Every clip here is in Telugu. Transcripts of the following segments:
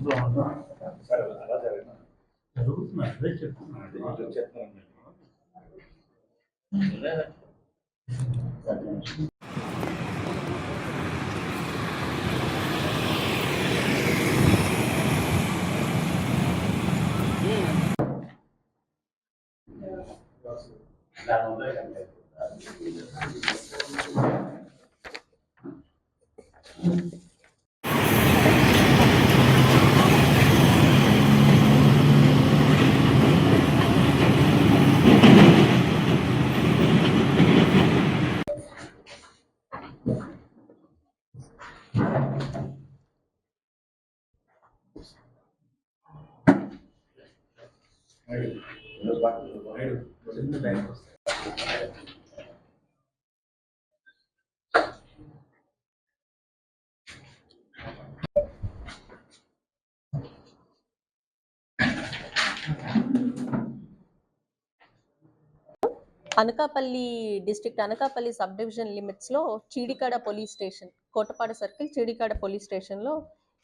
సార్ అలా జరుగుతుంది అదే చెప్తున్నాను. Anakapalli district Anakapalli sub division లిమిట్స్లో Cheedikada police station, Kotapada circle Cheedikada police స్టేషన్లో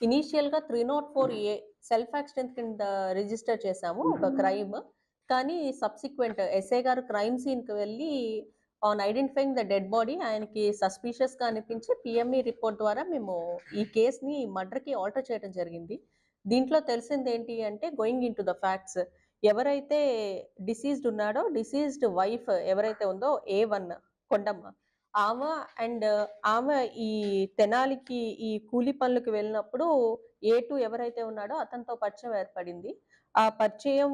ఇనీషియల్గా 304A సెల్ఫ్ యాక్సిడెంట్ కింద రిజిస్టర్ చేశాము ఒక క్రైమ్. కానీ సబ్సిక్వెంట్ ఎస్ఐ గారు క్రైమ్ సీన్కి వెళ్ళి on identifying the dead body ఆయనకి సస్పీషియస్గా అనిపించి పిఎంఈ రిపోర్ట్ ద్వారా మేము ఈ కేసుని మర్డర్కి ఆల్టర్ చేయడం జరిగింది. దీంట్లో తెలిసింది ఏంటి అంటే, going in to the facts, ఎవరైతే డిసీజ్డ్ ఉన్నాడో డిసీజ్డ్ వైఫ్ ఎవరైతే ఉందో A1 కొండమ్మ, ఆమె అండ్ ఆమె ఈ తెనాలికి ఈ కూలి పనులకు వెళ్ళినప్పుడు A2 ఎవరైతే ఉన్నాడో అతనితో పరిచయం ఏర్పడింది. ఆ పరిచయం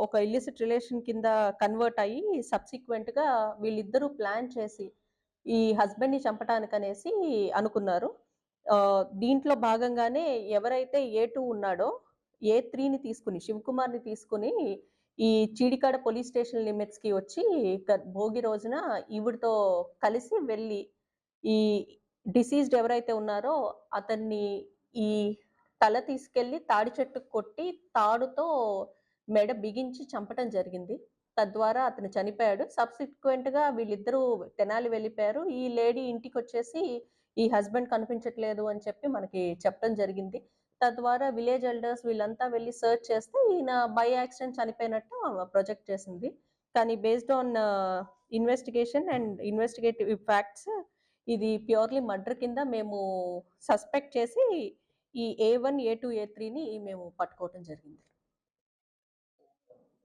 ఒక ఇల్లిసిట్ రిలేషన్ కింద కన్వర్ట్ అయ్యి సబ్సిక్వెంట్గా వీళ్ళిద్దరూ ప్లాన్ చేసి ఈ హస్బెండ్ని చంపటానికనేసి అనుకున్నారు. దీంట్లో భాగంగానే ఎవరైతే A2 ఉన్నాడో A3ని తీసుకుని శివకుమార్ని తీసుకుని ఈ చీడికాడ పోలీస్ స్టేషన్ లిమిట్స్కి వచ్చి భోగి రోజున ఈవిడితో కలిసి వెళ్ళి ఈ డిసీజ్డ్ ఎవరైతే ఉన్నారో అతన్ని ఈ తల తీసుకెళ్లి తాడి చెట్టుకు కొట్టి తాడుతో మెడ బిగించి చంపటం జరిగింది. తద్వారా అతను చనిపోయాడు. సబ్సిక్వెంట్గా వీళ్ళిద్దరూ తెనాలి వెళ్ళిపోయారు. ఈ లేడీ ఇంటికి వచ్చేసి ఈ హస్బెండ్ కనిపించట్లేదు అని చెప్పి మనకి చెప్పడం జరిగింది. తద్వారా విలేజ్ ఎల్డర్స్ వీళ్ళంతా వెళ్ళి సెర్చ్ చేస్తే ఈయన బై యాక్సిడెంట్ చనిపోయినట్టు ప్రొజెక్ట్ చేసింది. కానీ based on investigation and investigative facts ఇది ప్యూర్లీ మర్డర్ కింద మేము సస్పెక్ట్ చేసి ఈ A1, A2, A3ని మేము పట్టుకోవటం జరిగింది.